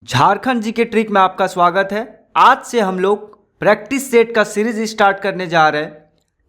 झारखंड जी के ट्रिक में आपका स्वागत है। आज से हम लोग प्रैक्टिस सेट का सीरीज स्टार्ट करने जा रहे हैं,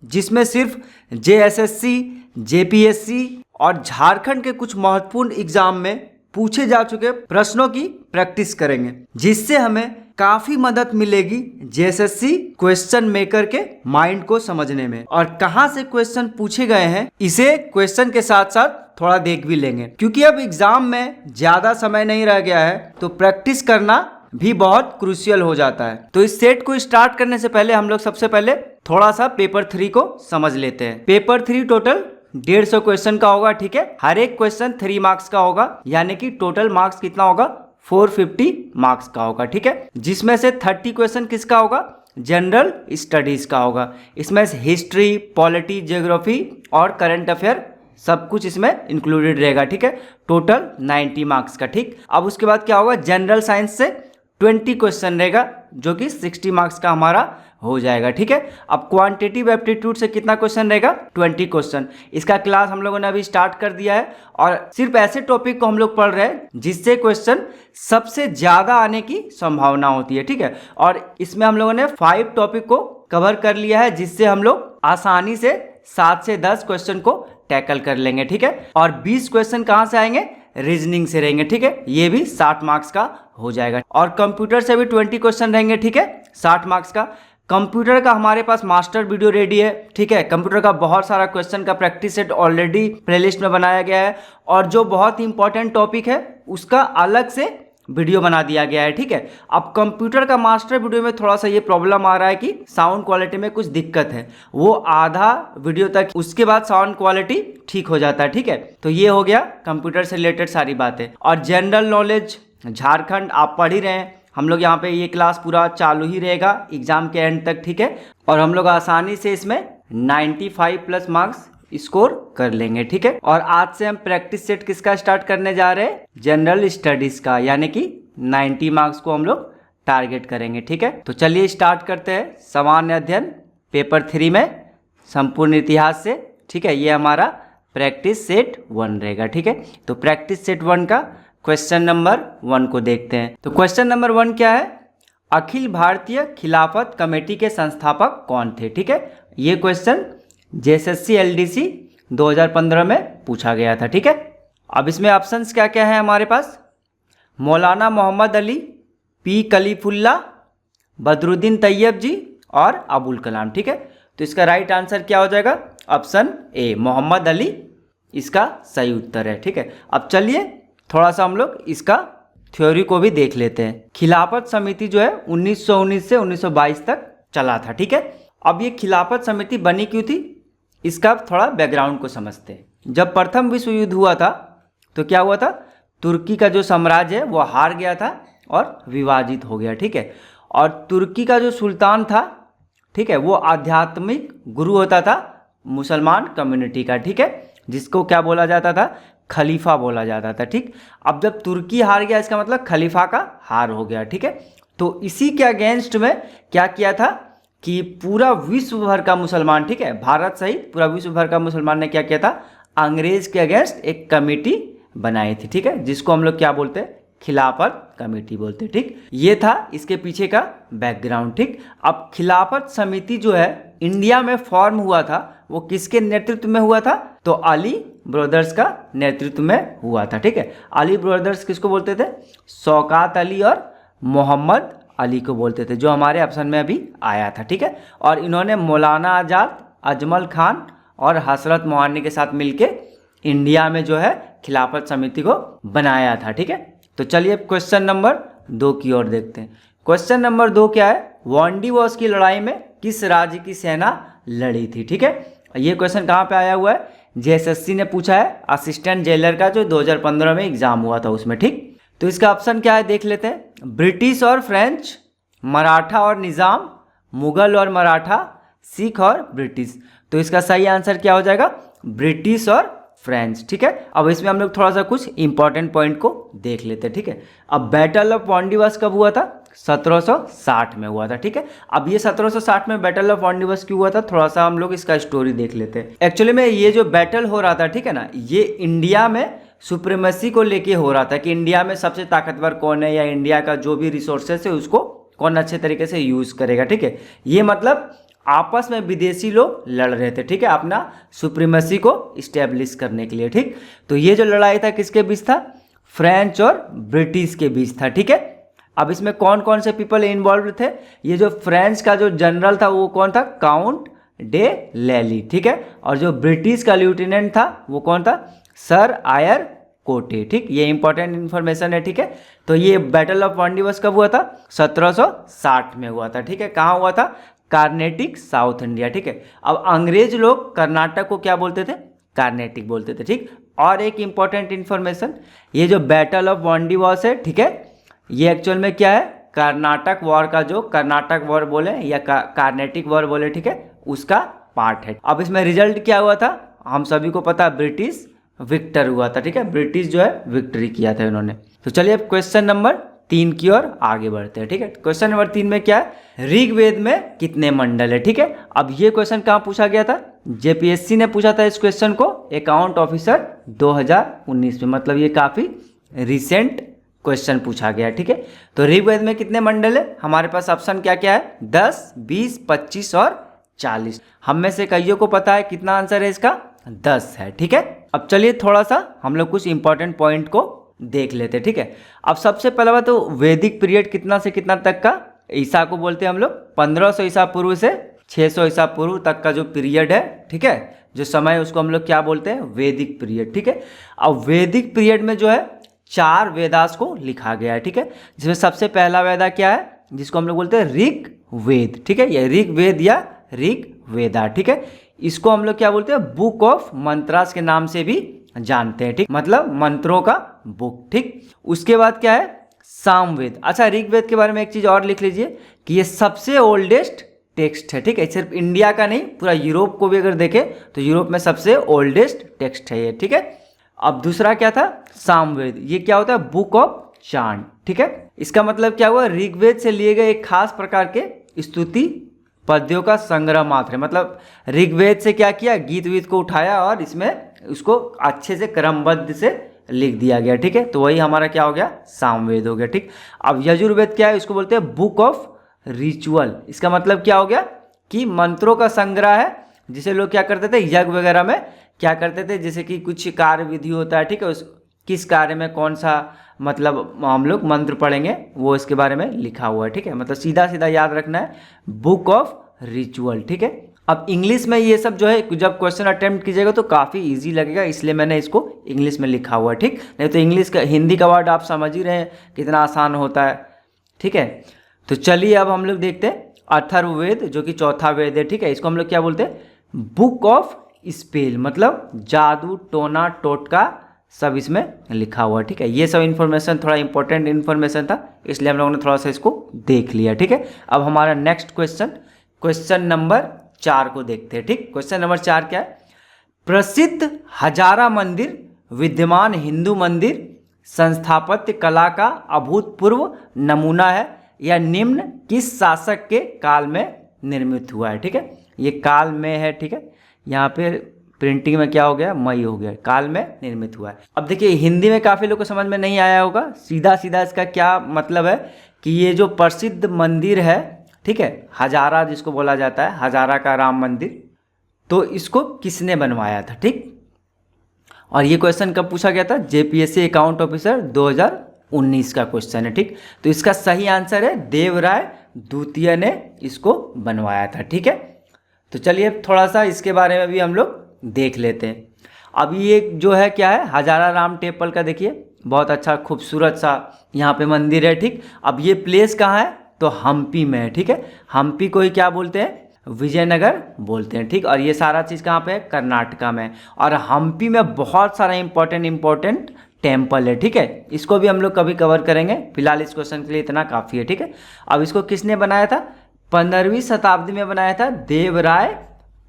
जिसमें सिर्फ जेएसएससी, जेपीएससी और झारखंड के कुछ महत्वपूर्ण एग्जाम में पूछे जा चुके प्रश्नों की प्रैक्टिस करेंगे, जिससे हमें काफी मदद मिलेगी जेएसएससी क्वेश्चन मेकर के माइंड को समझने में। और कहां से क्वेश्चन पूछे गए हैं इसे क्वेश्चन के साथ साथ थोड़ा देख भी लेंगे, क्योंकि अब एग्जाम में ज्यादा समय नहीं रह गया है, तो प्रैक्टिस करना भी बहुत क्रूशियल हो जाता है। तो इस सेट को स्टार्ट करने से पहले हम लोग सबसे पहले थोड़ा सा पेपर 3 को समझ लेते हैं। पेपर 3 टोटल 150 क्वेश्चन का होगा, ठीक है। हर एक क्वेश्चन 3 मार्क्स का होगा, यानी कि टोटल मार्क्स कितना होगा 450 मार्क्स का होगा, ठीक है। जिसमें से 30 क्वेश्चन किसका होगा, जनरल स्टडीज का होगा। इसमें हिस्ट्री, पॉलिटी, ज्योग्राफी और करंट अफेयर सब कुछ इसमें इंक्लूडेड रहेगा, ठीक है। टोटल 90 मार्क्स का, ठीक। अब उसके बाद क्या होगा, जनरल साइंस से 20 क्वेश्चन रहेगा, जो कि 60 मार्क्स का हमारा हो जाएगा, ठीक है। अब क्वांटिटेटिव एप्टीट्यूड से कितना क्वेश्चन रहेगा, 20 क्वेश्चन। इसका क्लास हम लोगों ने अभी स्टार्ट कर दिया है, और सिर्फ ऐसे टॉपिक को हम लोग पढ़ रहे हैं जिससे क्वेश्चन सबसे ज्यादा आने की संभावना होती है, ठीक है। और इसमें हम लोगों ने 5 टॉपिक को कवर कर लिया है, जिससे हम लोग आसानी से 7 से 10 क्वेश्चन को टैकल कर लेंगे, ठीक है। और 20 क्वेश्चन कहां से आएंगे, रीजनिंग से रहेंगे, ठीक है। ये भी 60 मार्क्स का हो जाएगा। और कंप्यूटर से भी 20 क्वेश्चन रहेंगे, ठीक है, 60 मार्क्स का। कंप्यूटर का हमारे पास मास्टर वीडियो रेडी है, ठीक है। कंप्यूटर का बहुत सारा क्वेश्चन का प्रैक्टिस सेट ऑलरेडी प्लेलिस्ट में बनाया गया है, और जो बहुत ही इंपॉर्टेंट टॉपिक है उसका अलग से वीडियो बना दिया गया है, ठीक है। अब कंप्यूटर का मास्टर वीडियो में थोड़ा सा ये प्रॉब्लम आ रहा है कि साउंड क्वालिटी में कुछ दिक्कत है, वो आधा वीडियो तक, उसके बाद साउंड क्वालिटी ठीक हो जाता है, ठीक है। तो ये हो गया कंप्यूटर से रिलेटेड सारी बातें। और जनरल नॉलेज झारखंड आप पढ़ ही रहे हैं, हम लोग यहाँ पे ये क्लास पूरा चालू ही रहेगा एग्जाम के एंड तक, ठीक है। और हम लोग आसानी से इसमें 95 प्लस मार्क्स स्कोर कर लेंगे, ठीक है। और आज से हम प्रैक्टिस सेट किसका स्टार्ट करने जा रहे हैं, जनरल स्टडीज का, यानी कि 90 मार्क्स को हम लोग टारगेट करेंगे, ठीक है। तो चलिए स्टार्ट करते हैं सामान्य अध्ययन पेपर 3 में संपूर्ण इतिहास से, ठीक है। ये हमारा प्रैक्टिस सेट 1 रहेगा, ठीक है। तो प्रैक्टिस सेट 1 का क्वेश्चन नंबर 1 को देखते हैं। तो क्वेश्चन नंबर 1 क्या है, अखिल भारतीय खिलाफत कमेटी के संस्थापक कौन थे, ठीक है। ये क्वेश्चन जेएसएससी एलडीसी 2015 में पूछा गया था, ठीक है। अब इसमें ऑप्शंस क्या क्या है हमारे पास, मौलाना मोहम्मद अली, पी कलीफुल्ला, बदरुद्दीन तैयब जी और अबुल कलाम, ठीक है। तो इसका राइट आंसर क्या हो जाएगा, ऑप्शन ए मोहम्मद अली इसका सही उत्तर है, ठीक है। अब चलिए थोड़ा सा हम लोग इसका थ्योरी को भी देख लेते हैं। खिलाफत समिति जो है 1919 से 1922 तक चला था, ठीक है। अब ये खिलाफत समिति बनी क्यों थी, इसका थोड़ा बैकग्राउंड को समझते हैं। जब प्रथम विश्व युद्ध हुआ था तो क्या हुआ था, तुर्की का जो साम्राज्य है वो हार गया था और विभाजित हो गया, ठीक है। और तुर्की का जो सुल्तान था, ठीक है, वो आध्यात्मिक गुरु होता था मुसलमान कम्युनिटी का, ठीक है, जिसको क्या बोला जाता था, खलीफा बोला जाता था, ठीक। अब जब तुर्की हार गया, इसका मतलब खलीफा का हार हो गया, ठीक है। तो इसी के अगेंस्ट में क्या किया था कि पूरा विश्व भर का मुसलमान, ठीक है, भारत सहित पूरा विश्व भर का मुसलमान ने क्या किया था, अंग्रेज के अगेंस्ट एक कमेटी बनाई थी, ठीक है, जिसको हम लोग क्या बोलते हैं, खिलाफत कमेटी बोलते हैं, ठीक। ये था इसके पीछे का बैकग्राउंड, ठीक। अब खिलाफत समिति जो है इंडिया में फॉर्म हुआ था, वो किसके नेतृत्व में हुआ था, तो अली ब्रदर्स का नेतृत्व में हुआ था, ठीक है। अली ब्रदर्स किसको बोलते थे, शौकत अली और मोहम्मद अली को बोलते थे, जो हमारे ऑप्शन में अभी आया था, ठीक है। और इन्होंने मौलाना आज़ाद, अजमल खान और हसरत मोहानी के साथ मिलके इंडिया में जो है खिलाफत समिति को बनाया था, ठीक है। तो चलिए क्वेश्चन नंबर 2 की ओर देखते हैं। क्वेश्चन नंबर 2 क्या है, वांडीवॉश की लड़ाई में किस राज्य की सेना लड़ी थी, ठीक है। ये क्वेश्चन कहाँ पे आया हुआ है, जेएसएससी ने पूछा है, असिस्टेंट जेलर का जो 2015 में एग्जाम हुआ था उसमें, ठीक। तो इसका ऑप्शन क्या है देख लेते हैं, ब्रिटिश और फ्रेंच, मराठा और निज़ाम, मुगल और मराठा, सिख और ब्रिटिश। तो इसका सही आंसर क्या हो जाएगा, ब्रिटिश और फ्रेंच, ठीक है। अब इसमें हम लोग थोड़ा सा कुछ इंपॉर्टेंट पॉइंट को देख लेते हैं, ठीक है। अब बैटल ऑफ वांडीवॉश कब हुआ था, 1760 में हुआ था, ठीक है। अब ये 1760 में बैटल ऑफ वांडीवॉश क्यों हुआ था, थोड़ा सा हम लोग इसका स्टोरी देख लेते हैं। एक्चुअली में ये जो बैटल हो रहा था, ठीक है ना, ये इंडिया में सुप्रीमेसी को लेके हो रहा था कि इंडिया में सबसे ताकतवर कौन है, या इंडिया का जो भी रिसोर्सेस है उसको कौन अच्छे तरीके से यूज़ करेगा। ठीक है, ये मतलब आपस में विदेशी लोग लड़ रहे थे, ठीक है, अपना सुप्रीमेसी को इस्टेब्लिश करने के लिए। ठीक, तो ये जो लड़ाई था किसके बीच था? फ्रेंच और ब्रिटिश के बीच था। ठीक है, अब इसमें कौन कौन से पीपल इन्वॉल्व थे? ये जो फ्रेंच का जो जनरल था वो कौन था? काउंट डे लैली। ठीक है, और जो ब्रिटिश का लेफ्टिनेंट था वो कौन था? सर आयर कोटे। ठीक, ये इंपॉर्टेंट इन्फॉर्मेशन है। ठीक है, तो ये बैटल ऑफ वांडी दिवस कब हुआ था? 1760 में हुआ था। ठीक है, कहाँ हुआ था? Carnatic, south India. ठीक है, अब अंग्रेज लोग कर्नाटक को क्या बोलते थे? कार्नेटिक बोलते थे। ठीक, और एक इंपॉर्टेंट इन्फॉर्मेशन, ये जो बैटल ऑफ वांडी वॉर है, ठीक है, ये एक्चुअल में क्या है? कर्नाटक वॉर का, जो कर्नाटक वॉर बोले या कार्नेटिक वॉर बोले, ठीक है, उसका पार्ट है। अब इसमें रिजल्ट क्या हुआ था? हम सभी को पता है, ब्रिटिश विक्टर हुआ था। ठीक है, ब्रिटिश जो है विक्ट्री किया था इन्होंने। तो चलिए अब क्वेश्चन नंबर 3 की ओर आगे बढ़ते हैं। ठीक है, क्वेश्चन नंबर 3 में क्या है? ऋग्वेद में कितने मंडल है? ठीक है, अब ये क्वेश्चन कहाँ पूछा गया था? जेपीएससी ने पूछा था इस क्वेश्चन को अकाउंट ऑफिसर 2019 में, मतलब ये काफ़ी रिसेंट क्वेश्चन पूछा गया है। ठीक है, तो ऋग्वेद में कितने मंडल है? हमारे पास ऑप्शन क्या क्या है? 10, 20, 25 और 40। हम में से कईयों को पता है कितना आंसर है इसका? 10 है। ठीक है, अब चलिए थोड़ा सा हम लोग कुछ इंपॉर्टेंट पॉइंट को देख लेते हैं। ठीक है, अब सबसे पहला बात, तो वैदिक पीरियड कितना से कितना तक का? ईसा को बोलते हैं हम लोग 1500 ईसा पूर्व से 600 ईसा पूर्व तक का जो पीरियड है, ठीक है, जो समय है, उसको हम लोग क्या बोलते हैं? वैदिक पीरियड। ठीक है, अब वैदिक पीरियड में जो है 4 वेदास को लिखा गया है। ठीक है, जिसमें सबसे पहला वेदा क्या है? जिसको हम लोग बोलते हैं ऋग वेद। ठीक है, यह ऋग वेद या ऋग वेदा। ठीक है, इसको हम लोग क्या बोलते हैं? बुक ऑफ मंत्रास के नाम से भी जानते हैं। ठीक, मतलब मंत्रों का बुक। ठीक, उसके बाद क्या है? सामवेद। अच्छा, ऋग्वेद के बारे में एक चीज और लिख लीजिए कि ये सबसे ओल्डेस्ट टेक्स्ट है। ठीक है, सिर्फ इंडिया का नहीं, पूरा यूरोप को भी अगर देखें तो यूरोप में सबसे ओल्डेस्ट टेक्स्ट है ये। ठीक है, अब दूसरा क्या था? सामवेद। ये क्या होता है? Book of chant. ठीक है, इसका मतलब क्या हुआ? ऋग्वेद से लिए गए एक खास प्रकार के स्तुति पद्यों का संग्रह मात्र है। मतलब ऋग्वेद से क्या किया? गीत वीत को उठाया और इसमें उसको अच्छे से क्रमबद्ध से लिख दिया गया। ठीक है, तो वही हमारा क्या हो गया? सामवेद हो गया। ठीक, अब यजुर्वेद क्या है? इसको बोलते हैं बुक ऑफ रिचुअल। इसका मतलब क्या हो गया? कि मंत्रों का संग्रह है, जिसे लोग क्या करते थे? यज्ञ वगैरह में क्या करते थे? जैसे कि कुछ कार्य विधि होता है, ठीक है, उस किस कार्य में कौन सा मतलब हम लोग मंत्र पढ़ेंगे, वो इसके बारे में लिखा हुआ है। ठीक है, मतलब सीधा सीधा याद रखना है, बुक ऑफ रिचुअल। ठीक है, अब इंग्लिश में ये सब जो है जब क्वेश्चन अटेम्प्ट कीजिएगा तो काफ़ी इजी लगेगा, इसलिए मैंने इसको इंग्लिश में लिखा हुआ है। ठीक, नहीं तो इंग्लिश का हिंदी का वर्ड आप समझ ही रहे हैं कितना आसान होता है। ठीक है, तो चलिए अब हम लोग देखते हैं अथर्ववेद, जो कि चौथा वेद है। ठीक है, इसको हम लोग क्या बोलते हैं? बुक ऑफ स्पेल, मतलब जादू, टोना, टोटका सब इसमें लिखा हुआ है। ठीक है, ये सब इन्फॉर्मेशन थोड़ा इंपॉर्टेंट इन्फॉर्मेशन था, इसलिए हम लोगों ने थोड़ा सा इसको देख लिया। ठीक है, अब हमारा नेक्स्ट क्वेश्चन नंबर 4 को देखते हैं। ठीक, क्वेश्चन नंबर 4 क्या है? प्रसिद्ध हजारा मंदिर विद्यमान हिंदू मंदिर संस्थापत्य कला का अभूतपूर्व नमूना है, यह निम्न किस शासक के काल में निर्मित हुआ है? ठीक है, ये काल में है। ठीक है, यहाँ पे प्रिंटिंग में क्या हो गया? मई हो गया, काल में निर्मित हुआ है। अब देखिए हिंदी में काफ़ी लोग को समझ में नहीं आया होगा, सीधा सीधा इसका क्या मतलब है कि ये जो प्रसिद्ध मंदिर है, ठीक है, हजारा जिसको बोला जाता है, हजारा का राम मंदिर, तो इसको किसने बनवाया था? ठीक, और ये क्वेश्चन कब पूछा गया था? जेपीएससी अकाउंट ऑफिसर 2019 का क्वेश्चन है। ठीक, तो इसका सही आंसर है देवराय द्वितीय ने इसको बनवाया था। ठीक है, तो चलिए थोड़ा सा इसके बारे में भी हम लोग देख लेते हैं। अब ये जो है क्या है? हजारा राम टेम्पल का देखिए, बहुत अच्छा खूबसूरत सा यहाँ पे मंदिर है। ठीक, अब ये प्लेस कहाँ है? तो हम्पी में है। ठीक है, हम्पी को ही क्या बोलते हैं? विजयनगर बोलते हैं। ठीक, और ये सारा चीज़ कहाँ पे है? कर्नाटका में। और हम्पी में बहुत सारा इंपॉर्टेंट टेम्पल है। ठीक है, इसको भी हम लोग कभी कवर करेंगे, फिलहाल इस क्वेश्चन के लिए इतना काफ़ी है। ठीक है, अब इसको किसने बनाया था? 15वीं शताब्दी में बनाया था, देवराय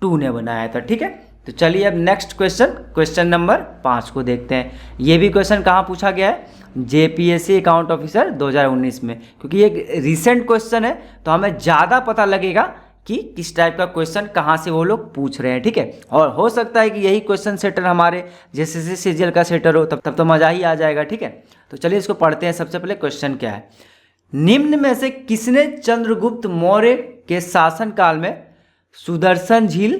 2 ने बनाया था। ठीक है, तो चलिए अब नेक्स्ट क्वेश्चन नंबर 5 को देखते हैं। ये भी क्वेश्चन कहाँ पूछा गया है? जेपीएससी अकाउंट ऑफिसर 2019 में, क्योंकि ये एक रिसेंट क्वेश्चन है तो हमें ज़्यादा पता लगेगा कि किस टाइप का क्वेश्चन कहाँ से वो लोग पूछ रहे हैं, ठीक है। और हो सकता है कि यही क्वेश्चन सेटर हमारे जैसे सीजीएल का सेटर हो, तब तो मज़ा ही आ जाएगा, ठीक है। तो चलिए इसको पढ़ते हैं। सबसे पहले क्वेश्चन क्या है, निम्न में से किसने चंद्रगुप्त मौर्य के शासनकाल में सुदर्शन झील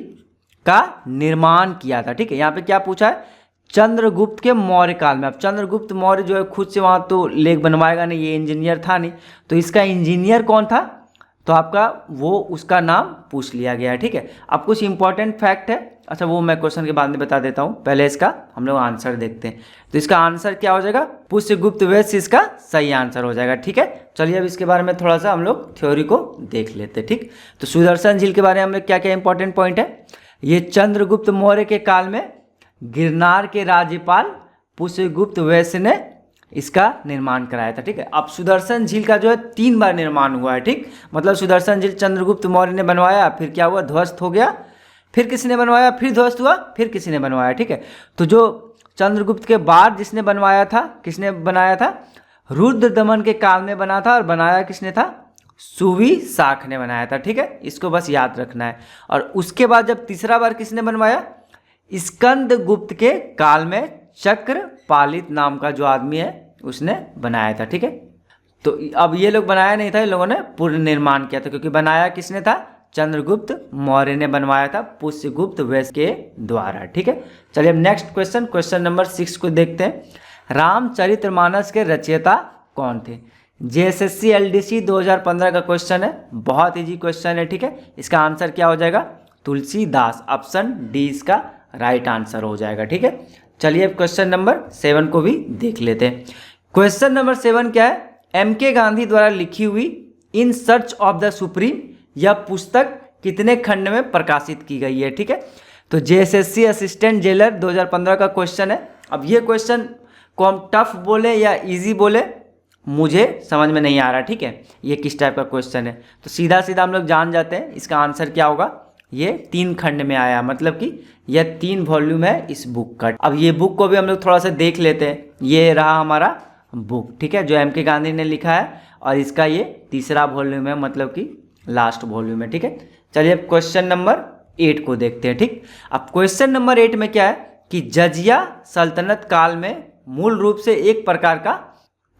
का निर्माण किया था, ठीक है। यहाँ पे क्या पूछा है, चंद्रगुप्त के मौर्य काल में। अब चंद्रगुप्त मौर्य जो है खुद से वहाँ तो लेक बनवाएगा नहीं, ये इंजीनियर था नहीं, तो इसका इंजीनियर कौन था, तो आपका वो उसका नाम पूछ लिया गया है, ठीक है। अब कुछ इंपॉर्टेंट फैक्ट है, अच्छा वो मैं क्वेश्चन के बाद में बता देता हूँ, पहले इसका हम लोग आंसर देखते हैं। तो इसका आंसर क्या हो जाएगा, पुष्यगुप्त वैश्य इसका सही आंसर हो जाएगा, ठीक है। चलिए अब इसके बारे में थोड़ा सा हम लोग थ्योरी को देख लेते हैं, ठीक। तो सुदर्शन झील के बारे में हम लोग क्या क्या इंपॉर्टेंट पॉइंट है, ये चंद्रगुप्त मौर्य के काल में गिरनार के राज्यपाल पुष्यगुप्त वैश्य ने इसका निर्माण कराया था, ठीक है। अब सुदर्शन झील का जो है 3 बार निर्माण हुआ है, ठीक। मतलब सुदर्शन झील चंद्रगुप्त मौर्य ने बनवाया, फिर क्या हुआ, ध्वस्त हो गया, फिर किसी ने बनवाया, फिर ध्वस्त हुआ, फिर किसी ने बनवाया, ठीक है। तो जो चंद्रगुप्त के बाद जिसने बनवाया था, किसने बनाया था, रुद्रदमन के काल में बना था, और बनाया किसने था, सुवी शाख ने बनाया था, ठीक है। इसको बस याद रखना है। और उसके बाद जब तीसरा बार किसने बनवाया, स्कंदगुप्त के काल में चक्रपालित नाम का जो आदमी है उसने बनाया था, ठीक है। तो अब ये लोग बनाया नहीं था, इन लोगों ने पुनर्निर्माण किया था, क्योंकि बनाया किसने था, चंद्रगुप्त मौर्य ने बनवाया था पुष्यगुप्त वैश्य के द्वारा, ठीक है। चलिए अब नेक्स्ट क्वेश्चन, क्वेश्चन नंबर 6 को देखते हैं। रामचरितमानस के रचयिता कौन थे, जेएसएससी एलडीसी 2015 का क्वेश्चन है, बहुत इजी क्वेश्चन है, ठीक है। इसका आंसर क्या हो जाएगा, तुलसीदास, ऑप्शन डी इसका राइट आंसर हो जाएगा, ठीक है। चलिए अब क्वेश्चन नंबर 7 को भी देख लेते हैं। क्वेश्चन नंबर 7 क्या है, एमके गांधी द्वारा लिखी हुई in search of the supreme यह पुस्तक कितने खंड में प्रकाशित की गई है, ठीक है। तो जेएसएससी असिस्टेंट जेलर 2015 का क्वेश्चन है। अब ये क्वेश्चन को हम टफ बोले या इजी बोले मुझे समझ में नहीं आ रहा, ठीक है, ये किस टाइप का क्वेश्चन है। तो सीधा सीधा हम लोग जान जाते हैं इसका आंसर क्या होगा, ये 3 खंड में आया, मतलब कि यह 3 वॉल्यूम है इस बुक का। अब ये बुक को भी हम लोग थोड़ा सा देख लेते हैं, ये रहा हमारा बुक, ठीक है, जो एमके गांधी ने लिखा है, और इसका ये तीसरा वॉल्यूम है, मतलब कि लास्ट वॉल्यूम है, ठीक है। चलिए अब क्वेश्चन नंबर 8 को देखते हैं, ठीक। अब क्वेश्चन नंबर 8 में क्या है कि जजिया सल्तनत काल में मूल रूप से एक प्रकार का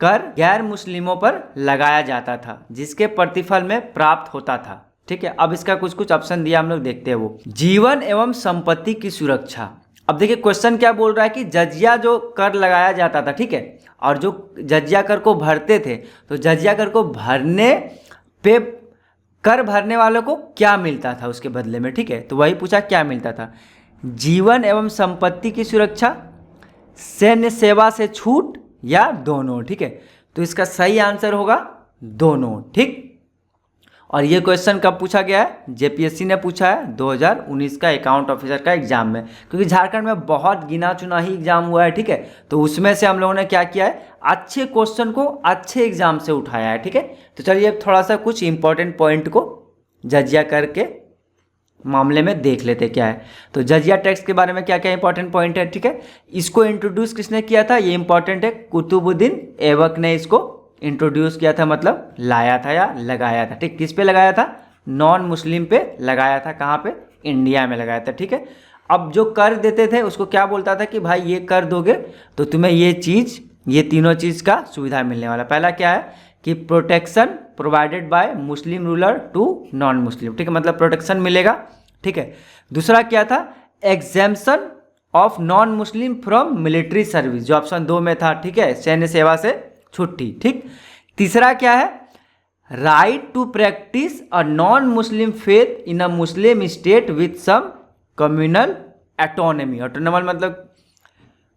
कर गैर मुस्लिमों पर लगाया जाता था, जिसके प्रतिफल में प्राप्त होता था, ठीक है। अब इसका कुछ कुछ ऑप्शन दिया, हम लोग देखते हैं वो। जीवन एवं संपत्ति की सुरक्षा। अब देखिए क्वेश्चन क्या बोल रहा है कि जजिया जो कर लगाया जाता था, ठीक है, और जो जजिया कर को भरते थे, तो जजिया कर को भरने पे कर भरने वालों को क्या मिलता था उसके बदले में, ठीक है। तो वही पूछा क्या मिलता था, जीवन एवं संपत्ति की सुरक्षा, सैन्य सेवा से छूट, या दोनों, ठीक है। तो इसका सही आंसर होगा दोनों, ठीक। और ये क्वेश्चन कब पूछा गया है, जेपीएससी ने पूछा है 2019 का अकाउंट ऑफिसर का एग्जाम में, क्योंकि झारखंड में बहुत गिना चुना ही एग्जाम हुआ है, ठीक है। तो उसमें से हम लोगों ने क्या किया है, अच्छे क्वेश्चन को अच्छे एग्जाम से उठाया है, ठीक है। तो चलिए अब थोड़ा सा कुछ इंपॉर्टेंट पॉइंट को जजिया करके मामले में देख लेते क्या है। तो जजिया टैक्स के बारे में क्या क्या इंपॉर्टेंट पॉइंट है, ठीक है। इसको इंट्रोड्यूस किसने किया था, ये इंपॉर्टेंट है, कुतुबुद्दीन ऐबक ने इसको इंट्रोड्यूस किया था, मतलब लाया था या लगाया था, ठीक। किस पे लगाया था, नॉन मुस्लिम पे लगाया था, कहाँ पे, इंडिया में लगाया था, ठीक है। अब जो कर देते थे उसको क्या बोलता था कि भाई ये कर दोगे तो तुम्हें ये चीज़, ये तीनों चीज़ का सुविधा मिलने वाला। पहला क्या है कि protection provided by Muslim ruler to non Muslim, ठीक है, मतलब प्रोटेक्शन मिलेगा, ठीक है। दूसरा क्या था, exemption of non Muslim from military service, जो ऑप्शन 2 में था, ठीक है, सैन्य सेवा से छुट्टी, ठीक। तीसरा क्या है, right to practise a non Muslim faith in a Muslim state with some communal autonomy.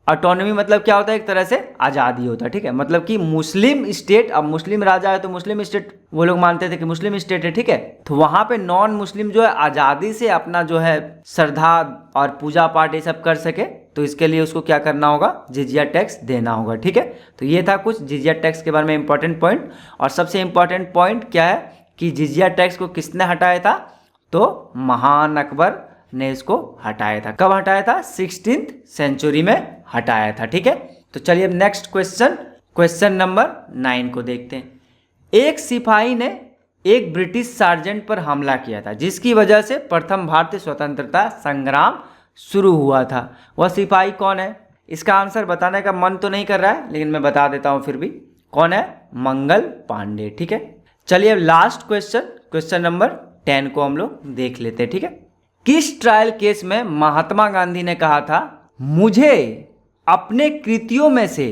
Autonomy मतलब क्या होता है, एक तरह से आज़ादी होता है, ठीक है। मतलब कि मुस्लिम स्टेट, अब मुस्लिम राजा है तो मुस्लिम स्टेट वो लोग मानते थे कि मुस्लिम स्टेट है, ठीक है। तो वहाँ पे नॉन मुस्लिम जो है आज़ादी से अपना जो है श्रद्धा और पूजा पाठ ये सब कर सके, तो इसके लिए उसको क्या करना होगा, जिजिया टैक्स देना होगा, ठीक है। तो ये था कुछ जिजिया टैक्स के बारे में इंपॉर्टेंट पॉइंट। और सबसे इंपॉर्टेंट पॉइंट क्या है कि जिजिया टैक्स को किसने हटाया था, तो महान अकबर ने इसको हटाया था। कब हटाया था, 16th सेंचुरी में हटाया था, ठीक है। तो चलिए अब नेक्स्ट क्वेश्चन, क्वेश्चन नंबर 9 को देखते हैं। एक सिपाही ने एक ब्रिटिश सार्जेंट पर हमला किया था, जिसकी वजह से प्रथम भारतीय स्वतंत्रता संग्राम शुरू हुआ था। वह सिपाही कौन है? इसका आंसर बताने का मन तो नहीं कर रहा है, लेकिन मैं बता देता हूँ फिर भी। कौन है? मंगल पांडे। ठीक है, चलिए अब लास्ट क्वेश्चन नंबर 10 को हम लोग देख लेते हैं। ठीक है, किस ट्रायल केस में महात्मा गांधी ने कहा था, मुझे अपने कृतियों में से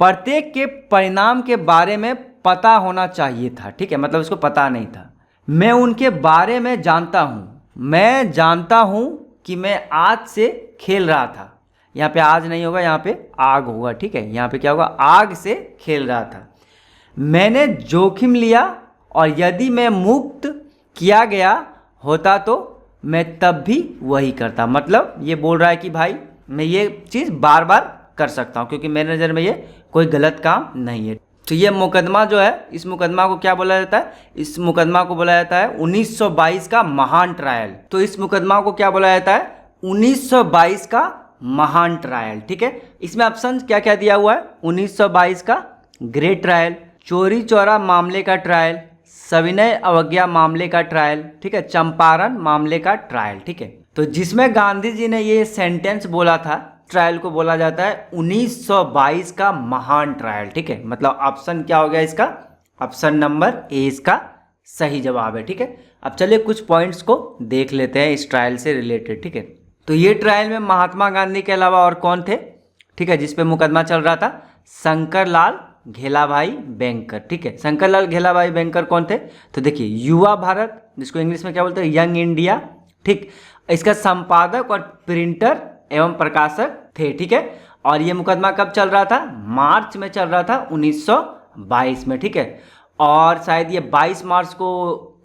प्रत्येक के परिणाम के बारे में पता होना चाहिए था। ठीक है, मतलब उसको पता नहीं था। मैं उनके बारे में जानता हूँ, मैं जानता हूँ कि मैं आज से खेल रहा था। यहाँ पे आज नहीं होगा, यहाँ पे आग होगा। ठीक है, यहाँ पे क्या होगा? आग से खेल रहा था। मैंने जोखिम लिया और यदि मैं मुक्त किया गया होता तो मैं तब भी वही करता। मतलब ये बोल रहा है कि भाई मैं ये चीज़ बार बार कर सकता हूँ, क्योंकि मेरे नज़र में ये कोई गलत काम नहीं है। तो ये मुकदमा जो है, इस मुकदमा को क्या बोला जाता है? इस मुकदमा को बोला जाता है 1922 का महान ट्रायल। तो इस मुकदमा को क्या बोला जाता है? 1922 का महान ट्रायल। ठीक है, इसमें ऑप्शन क्या क्या दिया हुआ है? 1922 का ग्रेट ट्रायल, चोरी चौरा मामले का ट्रायल, सविनय अवज्ञा मामले का ट्रायल, ठीक है, चंपारण मामले का ट्रायल। ठीक है, तो जिसमें गांधी जी ने ये सेंटेंस बोला था, ट्रायल को बोला जाता है 1922 का महान ट्रायल। ठीक है, मतलब ऑप्शन क्या हो गया इसका? ऑप्शन नंबर ए इसका सही जवाब है। ठीक है, अब चलिए कुछ पॉइंट्स को देख लेते हैं इस ट्रायल से रिलेटेड। ठीक है, तो ये ट्रायल में महात्मा गांधी के अलावा और कौन थे? ठीक है, जिसपे मुकदमा चल रहा था, शंकरलाल घेलाभाई बैंकर। ठीक है, शंकरलाल घेलाभाई बैंकर कौन थे? तो देखिए, युवा भारत, जिसको इंग्लिश में क्या बोलते हैं? Young India. ठीक, इसका संपादक और प्रिंटर एवं प्रकाशक थे। ठीक है, और ये मुकदमा कब चल रहा था? मार्च में चल रहा था 1922 में। ठीक है, और शायद ये 22 मार्च को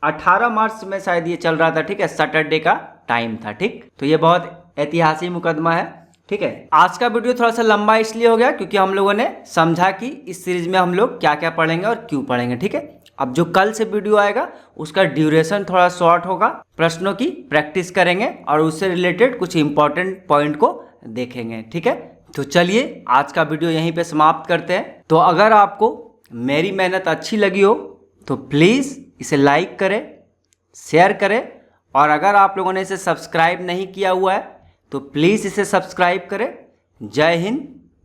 18 मार्च में शायद ये चल रहा था। ठीक है, सैटरडे का टाइम था। ठीक, तो ये बहुत ऐतिहासिक मुकदमा है। ठीक है, आज का वीडियो थोड़ा सा लंबा इसलिए हो गया क्योंकि हम लोगों ने समझा कि इस सीरीज में हम लोग क्या क्या पढ़ेंगे और क्यों पढ़ेंगे। ठीक है, अब जो कल से वीडियो आएगा उसका ड्यूरेशन थोड़ा शॉर्ट होगा, प्रश्नों की प्रैक्टिस करेंगे और उससे रिलेटेड कुछ इंपॉर्टेंट पॉइंट को देखेंगे। ठीक है, तो चलिए आज का वीडियो यहीं पे समाप्त करते हैं। तो अगर आपको मेरी मेहनत अच्छी लगी हो तो प्लीज़ इसे लाइक करें, शेयर करें, और अगर आप लोगों ने इसे सब्सक्राइब नहीं किया हुआ है तो प्लीज़ इसे सब्सक्राइब करें। जय हिंद,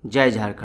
जय झारखंड।